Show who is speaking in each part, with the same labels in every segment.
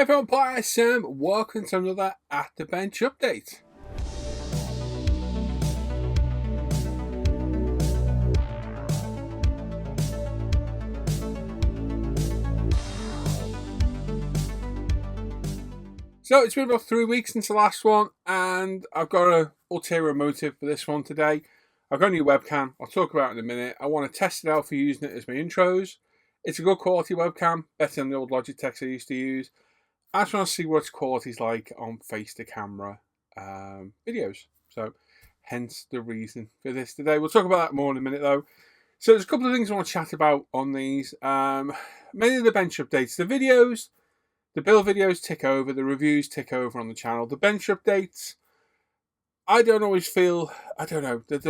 Speaker 1: Hey everyone, Player Sam, welcome to another At The Bench update. So it's been about 3 weeks since the last one, and I've got an ulterior motive for this one today. I've got a new webcam, I'll talk about it in a minute. I want to test it out for using it as my intros. It's a good quality webcam, better than the old Logitech I used to use. I just want to see what its quality's like on face-to-camera videos. So, hence the reason for this today. We'll talk about that more in a minute, though. So, there's a couple of things I want to chat about on these. Mainly the bench updates. The videos, the build videos tick over. The reviews tick over on the channel. The bench updates, I don't always feel, I don't know, that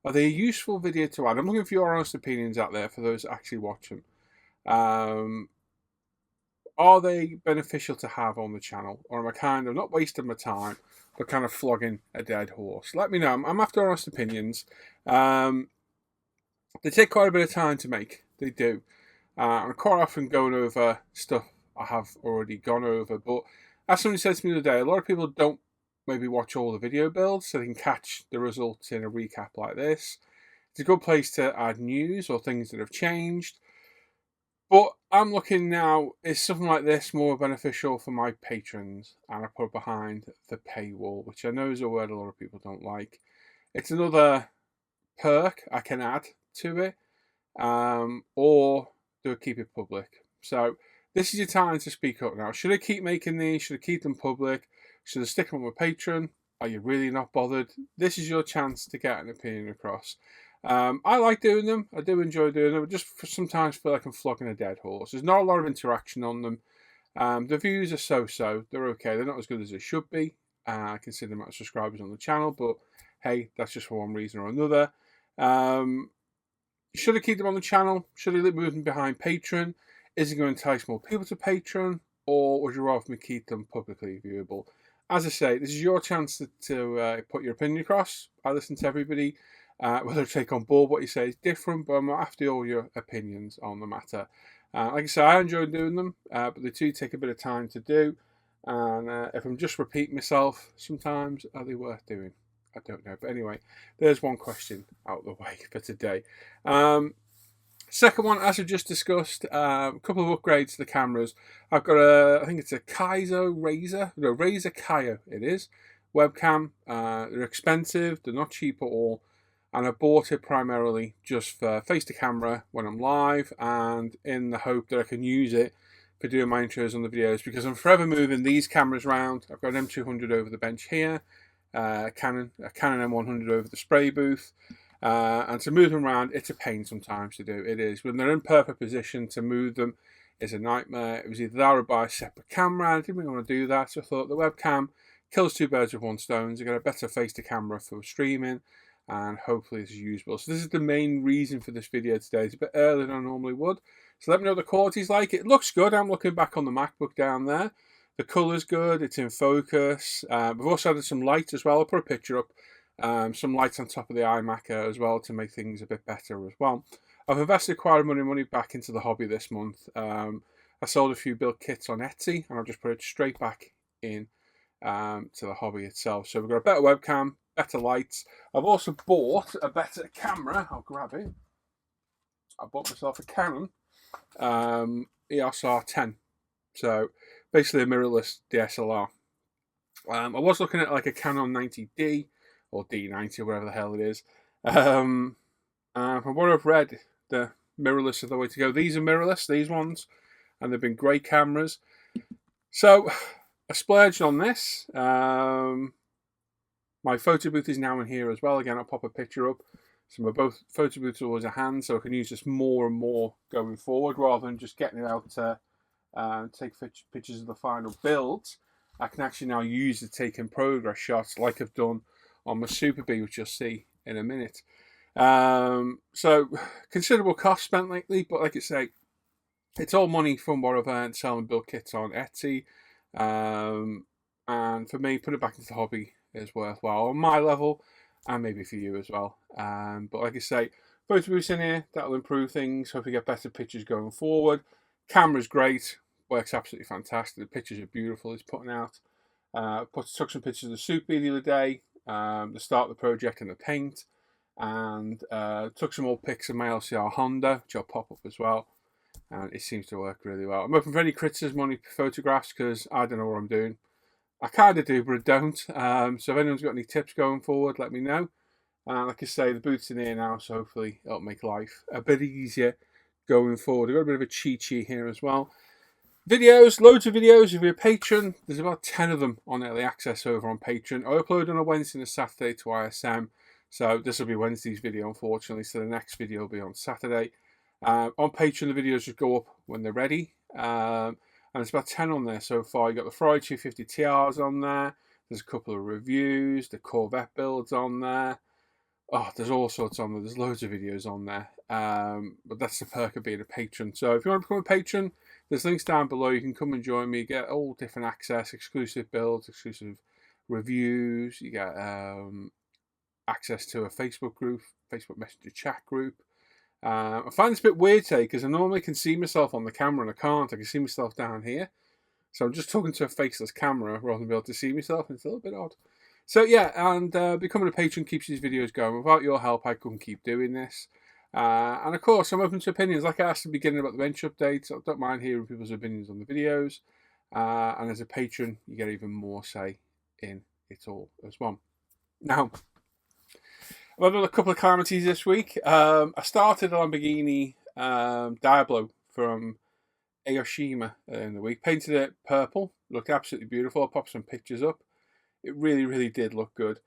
Speaker 1: are they a useful video to add? I'm looking for your honest opinions out there for those actually watching. Are they beneficial to have on the channel? Or am I kind of not wasting my time, but kind of flogging a dead horse? Let me know. I'm after honest opinions. They take quite a bit of time to make. They do. I'm quite often going over stuff I have already gone over. But as somebody said to me the other day, a lot of people don't maybe watch all the video builds so they can catch the results in a recap like this. It's a good place to add news or things that have changed. But I'm looking now, is something like this more beneficial for my patrons? And I put it behind the paywall, which I know is a word a lot of people don't like. It's another perk I can add to it, or do I keep it public? So this is your time to speak up now. Should I keep making these? Should I keep them public? Should I stick them on my Patreon? Are you really not bothered? This is your chance to get an opinion across. I like doing them. I do enjoy doing them. I just sometimes feel like I'm flogging a dead horse. There's not a lot of interaction on them. The views are so-so. They're okay. They're not as good as they should be. I consider them as subscribers on the channel, but hey, that's just for one reason or another. Should I keep them on the channel? Should I move them behind Patreon? Is it going to entice more people to Patreon? Or would you rather me keep them publicly viewable? As I say, this is your chance to put your opinion across. I listen to everybody. Whether I take on board what you say is different, but I'm after all your opinions on the matter. Like I say, I enjoy doing them, but they do take a bit of time to do. And if I'm just repeating myself, sometimes are they worth doing? I don't know. But anyway, there's one question out of the way for today. Second one, as I've just discussed, a couple of upgrades to the cameras. I've got I think it's a Razer Kaio it is, webcam. They're expensive, they're not cheap at all. And I bought it primarily just for face-to-camera when I'm live and in the hope that I can use it for doing my intros on the videos because I'm forever moving these cameras around. I've got an M200 over the bench here, a Canon M100 over the spray booth. And to move them around, it's a pain sometimes to do. It is. When they're in perfect position, to move them is a nightmare. It was either that or buy a separate camera. I didn't really want to do that, so I thought the webcam kills two birds with one stone. I got a better face-to-camera for streaming. And hopefully it's usable. So this is the main reason for this video today. It's a bit earlier than I normally would. So let me know what the quality's like. It looks good. I'm looking back on the MacBook down there. The colour's good. It's in focus. We've also added some light as well. I'll put a picture up. Some lights on top of the iMac as well to make things a bit better as well. I've invested quite a bit of money back into the hobby this month. I sold a few build kits on Etsy and I've just put it straight back in to the hobby itself. So we've got a better webcam, better lights. I've also bought a better camera. I'll grab it. I bought myself a Canon EOS R10. So basically a mirrorless DSLR. I was looking at like a Canon 90D or D90 or whatever the hell it is. From what I've read, the mirrorless are the way to go. These are mirrorless, these ones, and they've been great cameras. So I splurged on this. My photo booth is now in here as well. Again, I'll pop a picture up. So my both photo booths are always at hand, so I can use this more and more going forward rather than just getting it out to take pictures of the final build. I can actually now use the taking progress shots like I've done on my Super B, which you'll see in a minute. So considerable cost spent lately, but like I say, it's all money from what I've earned selling build kits on Etsy. And for me, put it back into the hobby is worthwhile on my level and maybe for you as well. But like I say, photo booths in here, that'll improve things. Hope you get better pictures going forward. Camera's great. works absolutely fantastic. The pictures are beautiful. He's putting out. Took some pictures of the Super Bee the other day, the start of the project and the paint, and took some more pics of my LCR Honda, which I'll pop up as well. And it seems to work really well. I'm open for any criticism on any photographs because I don't know what I'm doing. I kind of do, but I don't. So if anyone's got any tips going forward, let me know. Like I say, the boot's in here now, so hopefully it'll make life a bit easier going forward. I've got a bit of a cheat sheet here as well. Videos, loads of videos. If you're a patron, there's about 10 of them on early access over on Patreon. I upload on a Wednesday and a Saturday to ISM. So this will be Wednesday's video, unfortunately. So the next video will be on Saturday. On Patreon, the videos just go up when they're ready. And there's about 10 on there so far. You've got the Ferrari 250 TRs on there. There's a couple of reviews. The Corvette builds on there. Oh, there's all sorts on there. There's loads of videos on there. But that's the perk of being a patron. So if you want to become a patron, there's links down below. You can come and join me. You get all different access, exclusive builds, exclusive reviews. You get access to a Facebook group, Facebook Messenger chat group. I find this a bit weird today because I normally can see myself on the camera and I can't. I can see myself down here. So I'm just talking to a faceless camera rather than be able to see myself. And it's a little bit odd. So yeah, and becoming a patron keeps these videos going. Without your help, I couldn't keep doing this. And of course, I'm open to opinions. Like I asked at the beginning about the bench updates, I don't mind hearing people's opinions on the videos. And as a patron, you get even more say in it all as well. Now, I've had a couple of calamities this week. I started a Lamborghini Diablo from Aoshima in the week. Painted it purple. Looked absolutely beautiful. I'll pop some pictures up. It really, really did look good.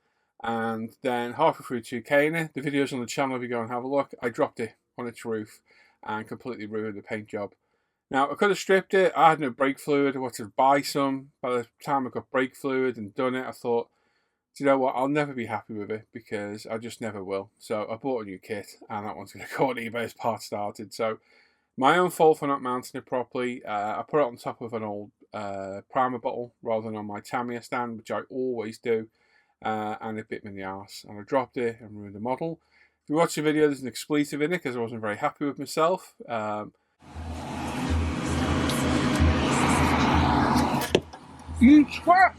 Speaker 1: And then halfway through 2K in it, the videos on the channel, if you go and have a look, I dropped it on its roof and completely ruined the paint job. Now, I could have stripped it. I had no brake fluid. I wanted to buy some. By the time I got brake fluid and done it, I thought, do you know what? I'll never be happy with it because I just never will. So I bought a new kit and that one's going to go on eBay as part started. So my own fault for not mounting it properly. I put it on top of an old primer bottle rather than on my Tamiya stand, which I always do. And it bit me in the arse. And I dropped it and ruined the model. If you watch the video, there's an expletive in it because I wasn't very happy with myself. You twat!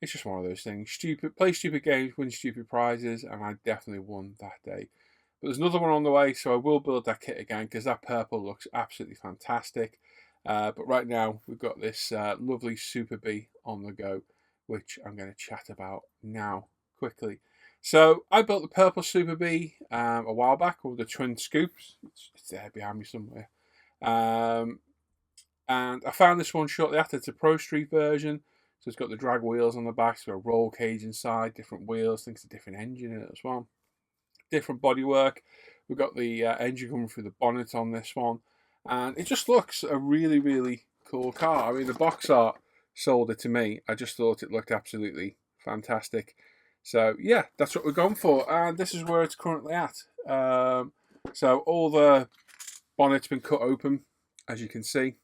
Speaker 1: It's just one of those things. Play stupid games, win stupid prizes, and I definitely won that day. But there's another one on the way, so I will build that kit again because that purple looks absolutely fantastic. But right now, we've got this lovely Super Bee on the go, which I'm going to chat about now quickly. So I built the purple Super Bee a while back with the twin scoops. It's there behind me somewhere. And I found this one shortly after. It's a Pro Street version. So it's got the drag wheels on the back, it's got a roll cage inside, different wheels, I think it's a different engine in it as well. Different bodywork. We've got the engine coming through the bonnet on this one. And it just looks a really, really cool car. I mean, the box art sold it to me. I just thought it looked absolutely fantastic. So yeah, that's what we're going for. And this is where it's currently at. So all the bonnet's been cut open, as you can see.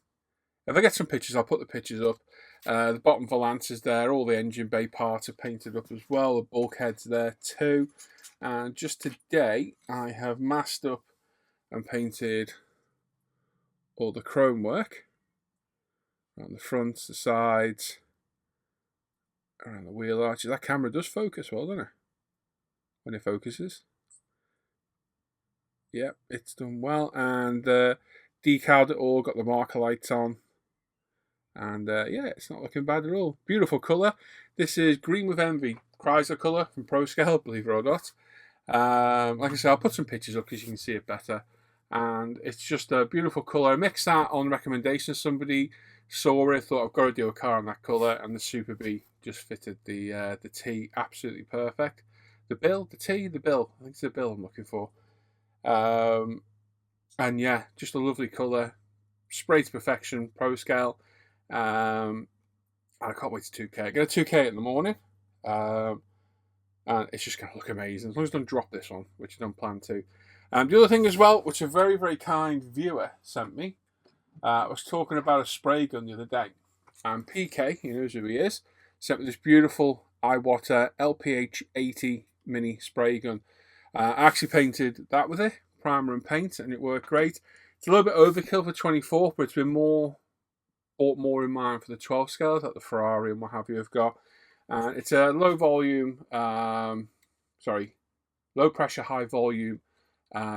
Speaker 1: If I get some pictures, I'll put the pictures up. The bottom valance is there. All the engine bay parts are painted up as well. The bulkhead's there too. And just today, I have masked up and painted all the chrome work around the front, the sides, around the wheel arches. That camera does focus well, doesn't it? When it focuses. Yep, it's done well. And decaled it all, got the marker lights on. And yeah, it's not looking bad at all. Beautiful colour. This is Green with Envy, Chrysler colour from ProScale, believe it or not. Like I said, I'll put some pictures up because you can see it better. And it's just a beautiful colour. I mixed that on recommendation. Somebody saw it, thought I've got to do a car in that colour, and the Super Bee just fitted the T absolutely perfect. The bill, the T, the bill. I think it's the bill I'm looking for. And yeah, just a lovely colour. Spray to perfection, ProScale. And I can't wait to 2K. I get a 2K in the morning. And it's just going to look amazing. As long as I don't drop this one, which I don't plan to. The other thing as well, which a very, very kind viewer sent me, I was talking about a spray gun the other day. And PK, he knows who he is, sent me this beautiful Iwata LPH 80 mini spray gun. I actually painted that with it, primer and paint, and it worked great. It's a little bit overkill for 24, but it's been bought more in mind for the 12 scales, like the Ferrari and what have you have got. And it's a low volume, low pressure, high volume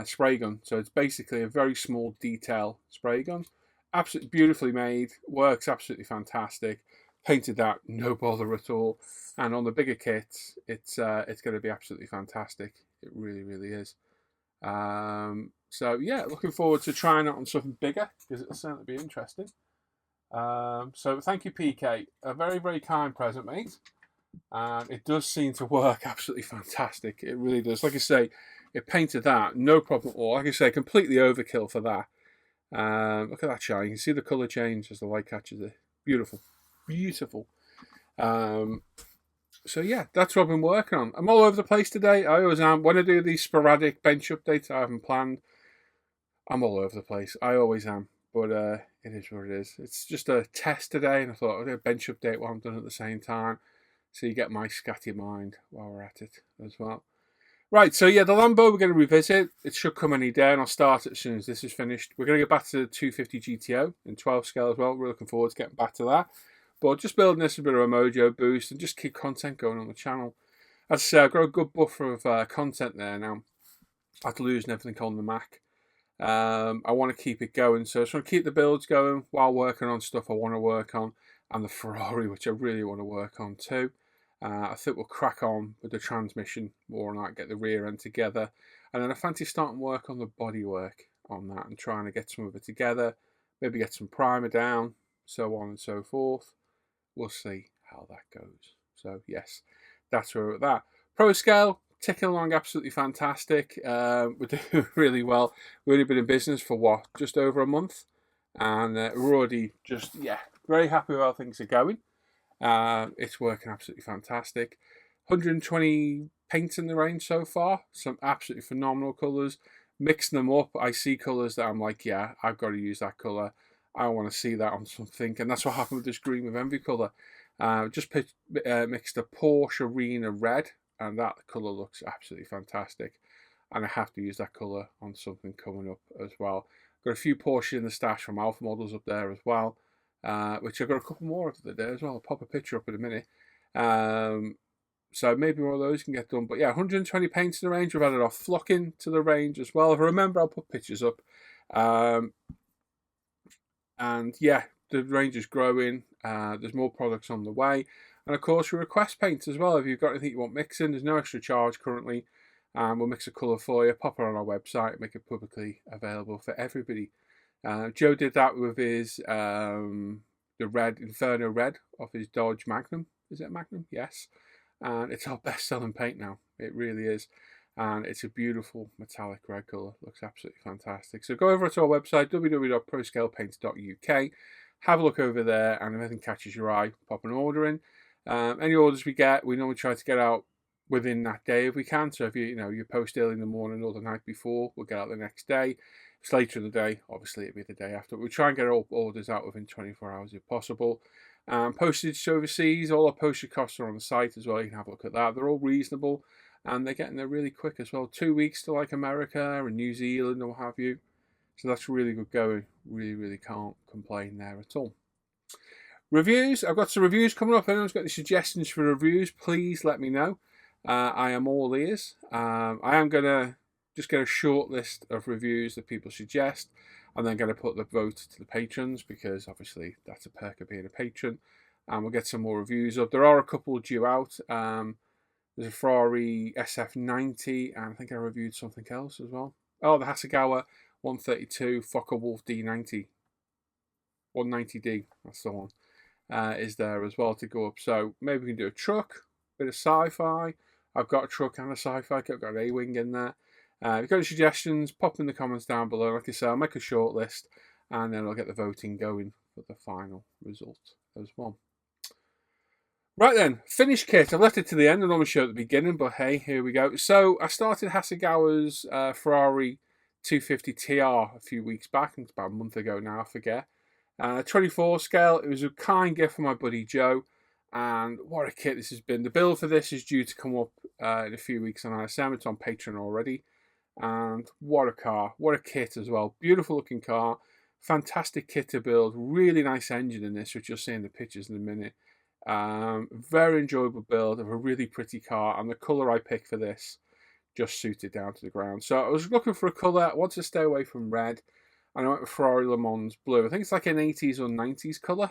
Speaker 1: spray gun. So it's basically a very small detail spray gun. Absolutely beautifully made, works absolutely fantastic. Painted that, no bother at all. And on the bigger kits, it's going to be absolutely fantastic. It really, really is. So yeah, looking forward to trying it on something bigger, because it'll certainly be interesting. So thank you, PK. A very, very kind present, mate. And it does seem to work absolutely fantastic. It really does. Like I say, it painted that, no problem at all. Like I say, completely overkill for that. Look at that shine. You can see the colour change as the light catches it. Beautiful. Beautiful. So yeah, that's what I've been working on. I'm all over the place today. I always am. When I do these sporadic bench updates I haven't planned, I'm all over the place. I always am. But it is what it is. It's just a test today, and I thought I'll do a bench update while I'm done at the same time. So you get my scatty mind while we're at it as well. Right, so yeah, the Lambo we're going to revisit. It should come any day, and I'll start it as soon as this is finished. We're going to get back to the 250 GTO in 12 scale as well. We're looking forward to getting back to that. But just building this a bit of a mojo boost and just keep content going on the channel. As I say, I've got a good buffer of content there now. After losing everything on the Mac. I want to keep it going. So I just want to keep the builds going while working on stuff I want to work on. And the Ferrari, which I really want to work on too. I think we'll crack on with the transmission more on that, get the rear end together. And then I fancy starting work on the bodywork on that and trying to get some of it together. Maybe get some primer down, so on and so forth. We'll see how that goes. So yes, that's where we're at that. Pro scale, ticking along absolutely fantastic. We're doing really well. We've only been in business for what, just over a month. And we're already just, very happy with how things are going. It's working absolutely fantastic. 120 paints in the range so far. Some absolutely phenomenal colours. Mixing them up, I see colours that I'm like, yeah, I've got to use that colour. I want to see that on something. And that's what happened with this Green with Envy colour. Just mixed a Porsche Arena red, and that colour looks absolutely fantastic. And I have to use that colour on something coming up as well. Got a few Porsche in the stash from Alpha models up there as well. Which I've got a couple more of the day as well. I'll pop a picture up in a minute. So maybe more of those can get done. But yeah, 120 paints in the range. We've added our flocking to the range as well. If I remember, I'll put pictures up. And yeah, the range is growing. There's more products on the way. And of course, we request paints as well. If you've got anything you want mixing, there's no extra charge currently. We'll mix a colour for you, pop it on our website, make it publicly available for everybody. Joe did that with his the red Inferno red off his Dodge Magnum. Is it Magnum? Yes. And it's our best-selling paint now. It really is. And it's a beautiful metallic red colour. Looks absolutely fantastic. So go over to our website, www.proscalepaints.uk. Have a look over there, and if anything catches your eye, pop an order in. Any orders we get, we normally try to get out within that day if we can. So if you post early in the morning or the night before, we'll get out the next day. If it's later in the day, obviously it'll be the day after. We try and get all orders out within 24 hours if possible. Postage to overseas, all our postage costs are on the site as well. You can have a look at that. They're all reasonable, and they're getting there really quick as well. 2 weeks to like America and New Zealand or what have you. So that's really good going. Really, really can't complain there at all. Reviews. I've got some reviews coming up. If anyone's got any suggestions for reviews, please let me know. I am all ears. I am going to just get a short list of reviews that people suggest, and then going to put the vote to the patrons, because obviously that's a perk of being a patron. And we'll get some more reviews up. There are a couple due out. There's a Ferrari SF90, and I think I reviewed something else as well. Oh, the Hasegawa 132 Fokker Wolf D90. 190D, that's the one. Is there as well to go up. So maybe we can do a truck, bit of sci-fi. I've got a truck and a sci-fi. I've got an A-Wing in there. If you've got any suggestions, pop in the comments down below. Like I say, I'll make a short list, and then I'll get the voting going for the final result as well. Right then, finished kit. I've left it to the end. I normally show it at the beginning, but hey, here we go. So I started Hasegawa's Ferrari 250 TR a few weeks back. It's about a month ago now, I forget. 24 scale. It was a kind gift from my buddy Joe, and what a kit this has been. The build for this is due to come up in a few weeks on ISM. It's on Patreon already. And what a car, what a kit as well. Beautiful looking car, fantastic kit to build, really nice engine in this, which you'll see in the pictures in a minute. Very enjoyable build of a really pretty car, and the colour I picked for this just suited down to the ground. So I was looking for a colour, I wanted to stay away from red, and I went with Ferrari Le Mans blue. I think it's like an 80s or 90s colour.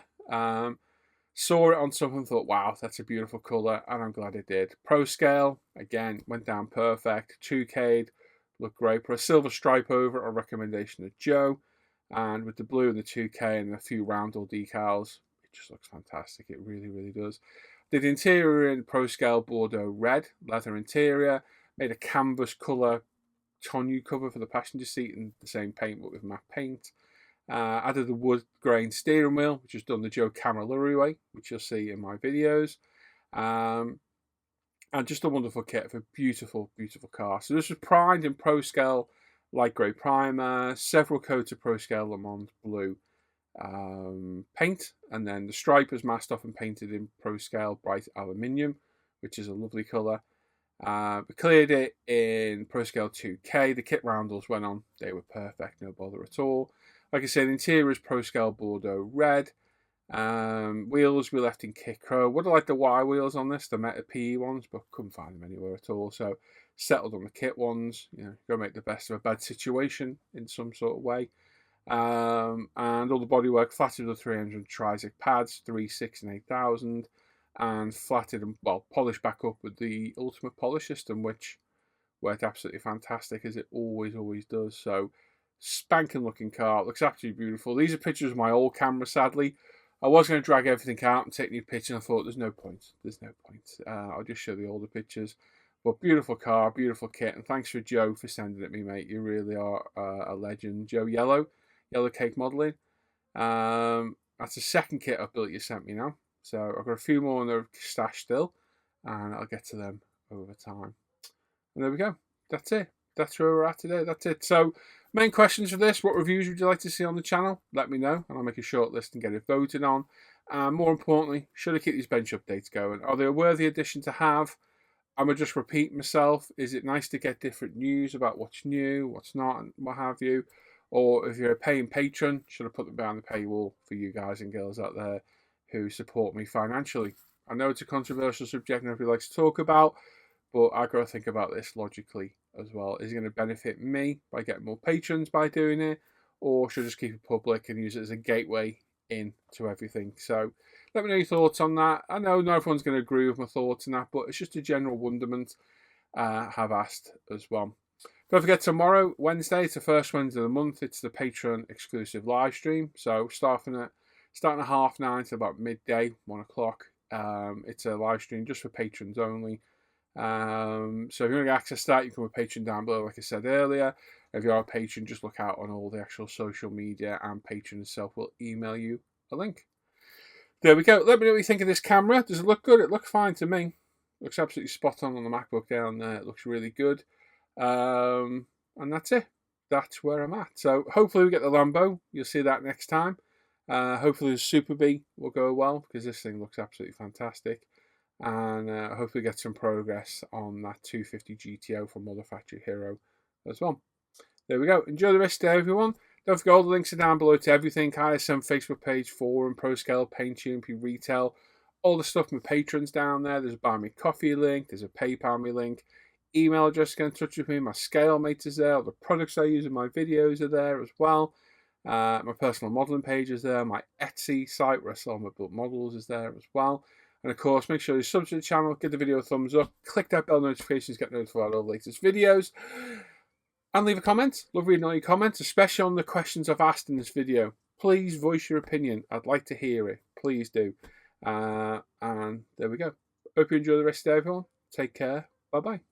Speaker 1: Saw it on something, thought, wow, that's a beautiful colour, and I'm glad it did. Pro scale, again, went down perfect. 2K'd, looked great. Put a silver stripe over it on recommendation of Joe, and with the blue and the 2K and a few roundel decals, it just looks fantastic. It really, really does. Did the interior in Pro Scale Bordeaux red, leather interior, made a canvas colour tonneau cover for the passenger seat in the same paint but with matte paint. Added the wood grain steering wheel, which is done the Joe Camilleri way, which you'll see in my videos. And just a wonderful kit for a beautiful, beautiful car. So this was primed in Pro Scale light grey primer, several coats of Pro Scale Le Mans blue paint, and then the stripe was masked off and painted in Pro Scale bright aluminium, which is a lovely colour. We cleared it in Pro Scale 2K. The kit roundels went on, they were perfect, no bother at all. Like I said, the interior is Pro Scale Bordeaux red. Wheels we left in Kit Chrome. Would have liked the Y wheels on this, the Meta PE ones, but couldn't find them anywhere at all. So settled on the kit ones. You know, go make the best of a bad situation in some sort of way. And all the bodywork flatted with the 300 Trizic pads, 3, 6, and 8000, and flatted and polished back up with the Ultimate Polish system, which worked absolutely fantastic, as it always does. So spanking looking car, looks absolutely beautiful. These are pictures of my old camera, sadly. I was going to drag everything out and take new pictures, and I thought there's no point. I'll just show the older pictures. But beautiful car, beautiful kit, and thanks for Joe for sending it me, mate. You really are a legend. Joe Yellow Cake Modelling. That's the second kit I've built you sent me now. So I've got a few more in the stash still, and I'll get to them over time. And there we go. That's it. That's where we're at today. That's it. So main questions for this: what reviews would you like to see on the channel? Let me know, and I'll make a short list and get it voted on. And more importantly, should I keep these bench updates going? Are they a worthy addition to have? Am I just repeating myself? Is it nice to get different news about what's new, what's not, and what have you? Or if you're a paying patron, should I put them behind the paywall for you guys and girls out there who support me financially? I know it's a controversial subject nobody likes to talk about, but I've got to think about this logically as well. Is it going to benefit me by getting more patrons by doing it? Or should I just keep it public and use it as a gateway into everything? So let me know your thoughts on that. I know not everyone's going to agree with my thoughts on that, but it's just a general wonderment have asked as well. Don't forget, tomorrow, Wednesday, it's the first Wednesday of the month. It's the Patreon exclusive live stream. So starting at 9:30 to about midday, 1 o'clock. It's a live stream just for patrons only. So if you want to access that, you can become a patron down below, like I said earlier. If you are a patron, just look out on all the actual social media, and patron itself will email you a link. There we go. Let me know what you think of this camera. Does it look good? It looks fine to me. Looks absolutely spot on the MacBook down there. It looks really good. And that's it. That's where I'm at. So hopefully we get the Lambo. You'll see that next time. Hopefully the Super B will go well, because this thing looks absolutely fantastic. And hopefully get some progress on that 250 GTO from Mother Factory Hero as well. There we go. Enjoy the rest of the day, everyone. Don't forget, all the links are down below to everything. ISM Facebook page, forum, Pro Scale, Paint UMP Retail, all the stuff with patrons down there. There's a Buy Me Coffee link. There's a PayPal me link. Email address to get in touch with me. My scale mate is there. All the products I use in my videos are there as well. My personal modelling page is there. My Etsy site where I sell my built models is there as well. And of course, make sure you subscribe to the channel, give the video a thumbs up, click that bell notifications, get notified of all the latest videos, and leave a comment. Love reading all your comments, especially on the questions I've asked in this video. Please voice your opinion. I'd like to hear it. Please do. And there we go. Hope you enjoy the rest of the day, everyone. Take care. Bye-bye.